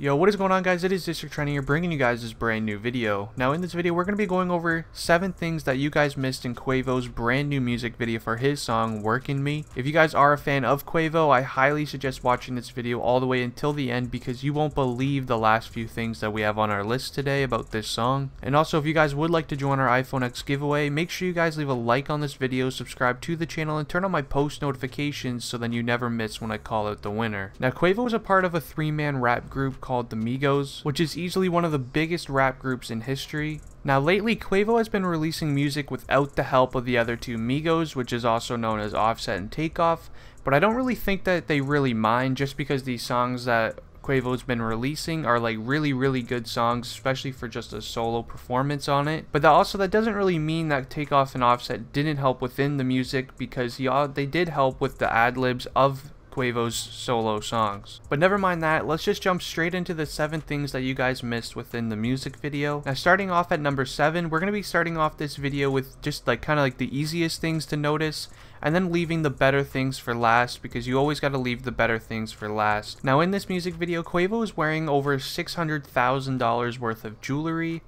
Yo, what is going on, guys? It is District Trending here, bringing you guys this brand new video. Now in this video we're going to be going over 7 things that you guys missed in Quavo's brand new music video for his song Workin' Me. If you guys are a fan of Quavo, I highly suggest watching this video all the way until the end because you won't believe the last few things that we have on our list today about this song. And also, if you guys would like to join our iPhone X giveaway, make sure you guys leave a like on this video, subscribe to the channel, and turn on my post notifications so then you never miss when I call out the winner. Now Quavo is a part of a 3-man rap group called the Migos, which is easily one of the biggest rap groups in history. Now lately, Quavo has been releasing music without the help of the other 2 Migos, which is also known as Offset and Takeoff, but I don't really think that they really mind, just because these songs that Quavo's been releasing are like really good songs, especially for just a solo performance on it. But that doesn't really mean that Takeoff and Offset didn't help within the music, because they did help with the Adlibs of Quavo's solo songs. But never mind that, let's just jump straight into the 7 things that you guys missed within the music video. Now starting off at number 7, we're going to be starting off this video with just kind of the easiest things to notice, and then leaving the better things for last, because you always got to leave the better things for last. Now in this music video, Quavo is wearing over $600,000 worth of jewelry.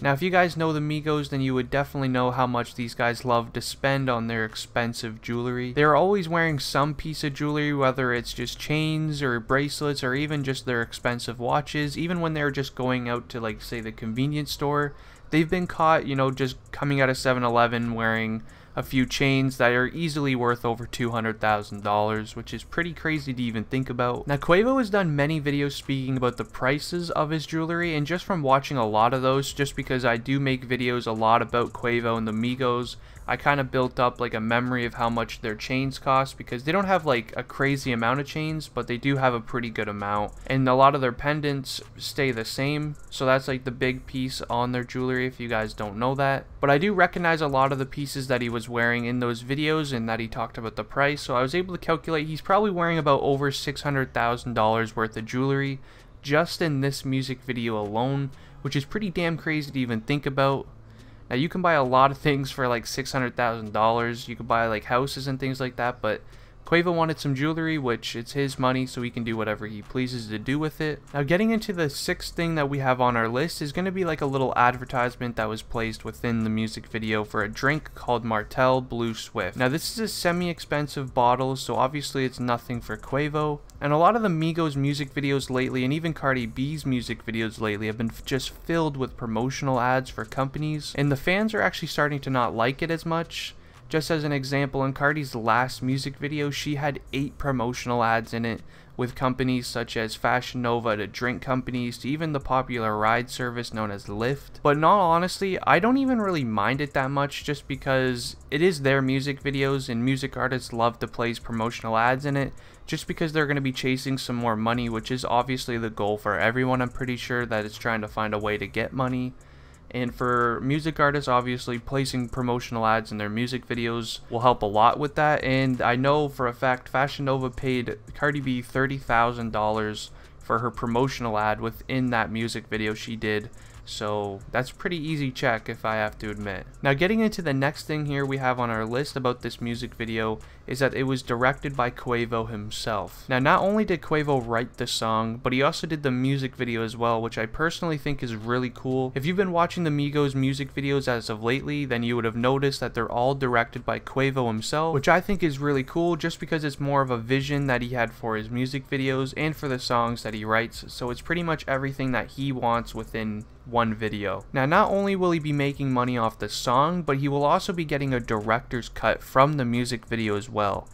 Now if you guys know the Migos, then you would definitely know how much these guys love to spend on their expensive jewelry. They're always wearing some piece of jewelry, whether it's just chains or bracelets or even just their expensive watches. Even when they're just going out to, like, say, the convenience store, they've been caught, you know, just coming out of 7-Eleven wearing a few chains that are easily worth over $200,000, which is pretty crazy to even think about. Now Quavo has done many videos speaking about the prices of his jewelry, and just from watching a lot of those, just because I do make videos a lot about Quavo and the Migos, I kind of built up like a memory of how much their chains cost, because they don't have like a crazy amount of chains, but they do have a pretty good amount, and a lot of their pendants stay the same, so that's like the big piece on their jewelry if you guys don't know that. But I do recognize a lot of the pieces that he was wearing in those videos and that he talked about the price, so I was able to calculate he's probably wearing about over $600,000 worth of jewelry just in this music video alone, which is pretty damn crazy to even think about. Now you can buy a lot of things for like $600,000, you could buy like houses and things like that, but Quavo wanted some jewelry, which it's his money, so he can do whatever he pleases to do with it. Now getting into the 6th thing that we have on our list is going to be like a little advertisement that was placed within the music video for a drink called Martell Blue Swift. Now this is a semi-expensive bottle, so obviously it's nothing for Quavo. And a lot of the Migos music videos lately, and even Cardi B's music videos lately, have been just filled with promotional ads for companies, and the fans are actually starting to not like it as much. Just as an example, in Cardi's last music video, she had 8 promotional ads in it, with companies such as Fashion Nova to drink companies to even the popular ride service known as Lyft. But in all honesty, I don't even really mind it that much, just because it is their music videos and music artists love to place promotional ads in it, just because they're going to be chasing some more money, which is obviously the goal for everyone. I'm pretty sure that it's trying to find a way to get money. And for music artists, obviously placing promotional ads in their music videos will help a lot with that. And I know for a fact Fashion Nova paid Cardi B $30,000 for her promotional ad within that music video she did. So that's a pretty easy check, if I have to admit. Now getting into the next thing here we have on our list about this music video is that it was directed by Quavo himself. Now not only did Quavo write the song, but he also did the music video as well, which I personally think is really cool. If you've been watching the Migos music videos as of lately, then you would have noticed that they're all directed by Quavo himself, which I think is really cool, just because it's more of a vision that he had for his music videos and for the songs that he writes. So it's pretty much everything that he wants within one video. Now not only will he be making money off the song, but he will also be getting a director's cut from the music video as well.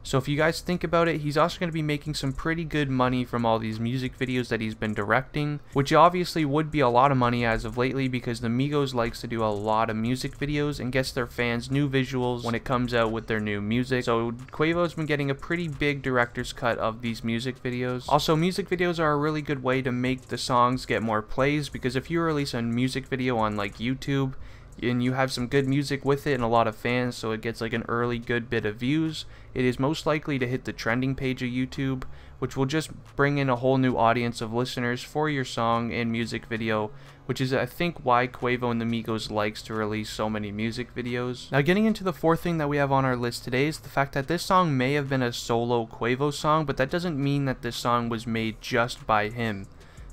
So if you guys think about it, he's also going to be making some pretty good money from all these music videos that he's been directing, which obviously would be a lot of money as of lately, because the Migos likes to do a lot of music videos and gets their fans new visuals when it comes out with their new music. So Quavo's been getting a pretty big director's cut of these music videos. Also, music videos are a really good way to make the songs get more plays, because if you release a music video on like YouTube and you have some good music with it and a lot of fans, so it gets like an early good bit of views, it is most likely to hit the trending page of YouTube, which will just bring in a whole new audience of listeners for your song and music video, which is I think why Quavo and the Migos likes to release so many music videos. Now getting into the 4th thing that we have on our list today is the fact that this song may have been a solo Quavo song, but that doesn't mean that this song was made just by him.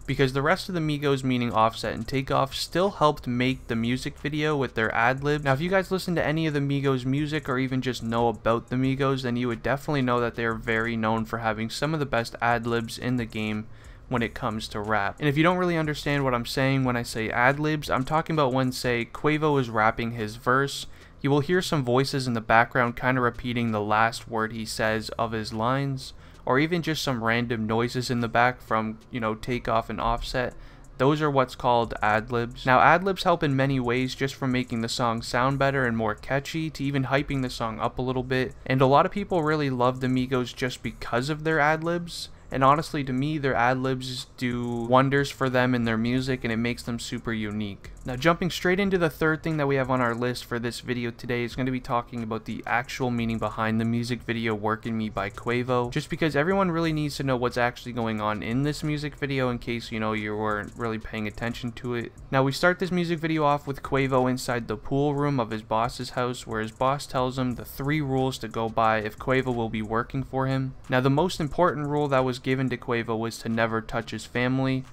because the rest of the Migos, meaning Offset and Takeoff, still helped make the music video with their ad-lib. Now if you guys listen to any of the Migos music or even just know about the Migos, then you would definitely know that they are very known for having some of the best ad-libs in the game when it comes to rap. And if you don't really understand what I'm saying when I say ad-libs, I'm talking about when, say, Quavo is rapping his verse, you will hear some voices in the background kind of repeating the last word he says of his lines, or even just some random noises in the back from, you know, Takeoff and Offset. Those are what's called ad-libs. Now ad-libs help in many ways, just from making the song sound better and more catchy to even hyping the song up a little bit. And a lot of people really love the Migos just because of their ad-libs. And honestly, to me, their ad-libs do wonders for them in their music, and it makes them super unique. Now jumping straight into the third thing that we have on our list for this video today is going to be talking about the actual meaning behind the music video Workin' Me by Quavo, just because everyone really needs to know what's actually going on in this music video in case, you know, you weren't really paying attention to it. Now we start this music video off with Quavo inside the pool room of his boss's house, where his boss tells him the 3 rules to go by if Quavo will be working for him. Now the most important rule that was given to Quavo was to never touch his family.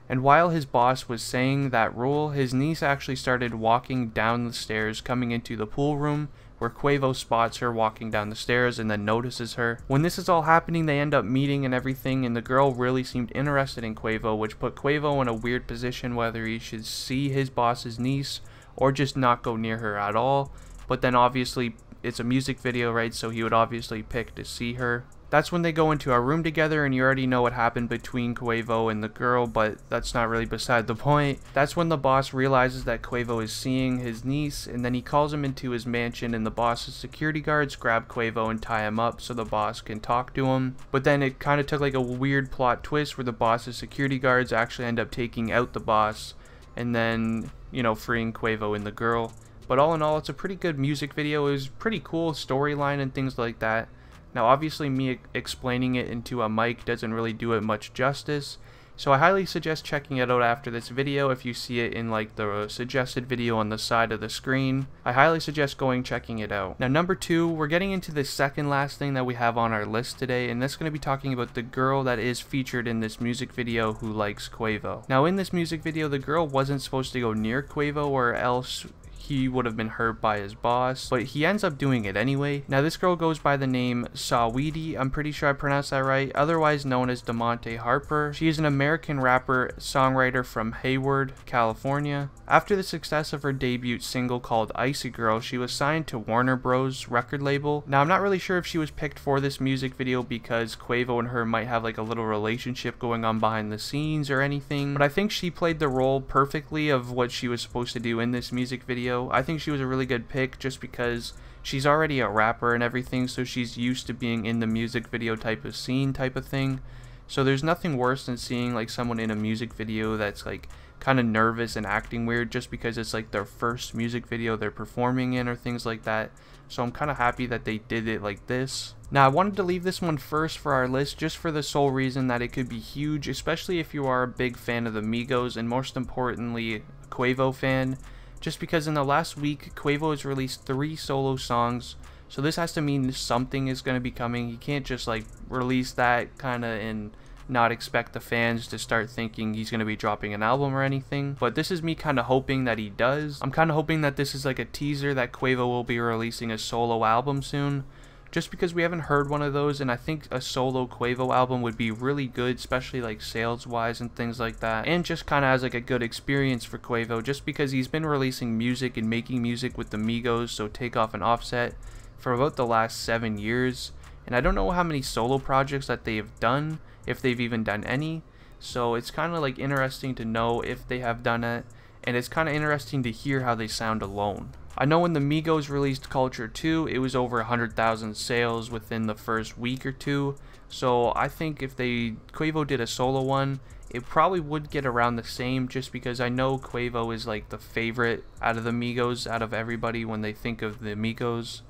And while his boss was saying that rule, his niece actually started walking down the stairs coming into the pool room, where Quavo spots her walking down the stairs and then notices her. When this is all happening, they end up meeting and everything, and the girl really seemed interested in Quavo, which put Quavo in a weird position whether he should see his boss's niece or just not go near her at all. But then obviously it's a music video, right, so he would obviously pick to see her. That's when they go into a room together, and you already know what happened between Quavo and the girl, but that's not really beside the point. That's when the boss realizes that Quavo is seeing his niece, and then he calls him into his mansion, and the boss's security guards grab Quavo and tie him up so the boss can talk to him. But then it kind of took like a weird plot twist where the boss's security guards actually end up taking out the boss and then, you know, freeing Quavo and the girl. But all in all, it's a pretty good music video. It was pretty cool storyline and things like that. Now obviously me explaining it into a mic doesn't really do it much justice, so I highly suggest checking it out after this video. If you see it in like the suggested video on the side of the screen, I highly suggest checking it out. Now number 2, we're getting into the second last thing that we have on our list today, and that's going to be talking about the girl that is featured in this music video who likes Quavo. Now in this music video, the girl wasn't supposed to go near Quavo or else he would have been hurt by his boss, but he ends up doing it anyway. Now this girl goes by the name Sawadee, I'm pretty sure I pronounced that right, otherwise known as DeMonte Harper. She is an American rapper, songwriter from Hayward, California. After the success of her debut single called Icy Girl, she was signed to Warner Bros. Record label. Now I'm not really sure if she was picked for this music video because Quavo and her might have like a little relationship going on behind the scenes or anything, but I think she played the role perfectly of what she was supposed to do in this music video. I think she was a really good pick just because she's already a rapper and everything, so she's used to being in the music video type of scene type of thing. So there's nothing worse than seeing like someone in a music video that's like kind of nervous and acting weird just because it's like their first music video they're performing in or things like that. So I'm kind of happy that they did it like this. Now I wanted to leave this one first for our list just for the sole reason that it could be huge, especially if you are a big fan of the Migos and most importantly a Quavo fan. Just because in the last week, Quavo has released 3 solo songs, so this has to mean something is going to be coming. You can't just like release that kind of and not expect the fans to start thinking he's going to be dropping an album or anything. But this is me kind of hoping that he does. I'm kind of hoping that this is like a teaser that Quavo will be releasing a solo album soon. Just because we haven't heard one of those, and I think a solo Quavo album would be really good, especially like sales wise and things like that, and just kind of as like a good experience for Quavo, just because he's been releasing music and making music with the Migos, so Takeoff and Offset, for about the last 7 years, and I don't know how many solo projects that they have done, if they've even done any, so it's kind of like interesting to know if they have done it, and it's kind of interesting to hear how they sound alone. I know when the Migos released Culture 2, it was over 100,000 sales within the first week or two, so I think if Quavo did a solo one, it probably would get around the same, just because I know Quavo is like the favorite out of the Migos, out of everybody when they think of the Migos.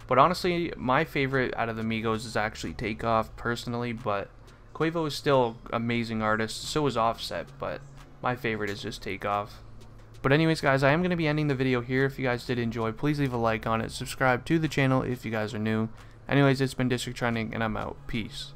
But honestly, my favorite out of the Migos is actually Takeoff personally, but Quavo is still an amazing artist, so is Offset, but my favorite is just Takeoff. But anyways guys, I am going to be ending the video here. If you guys did enjoy, please leave a like on it, subscribe to the channel if you guys are new. Anyways, it's been District Trending, and I'm out. Peace.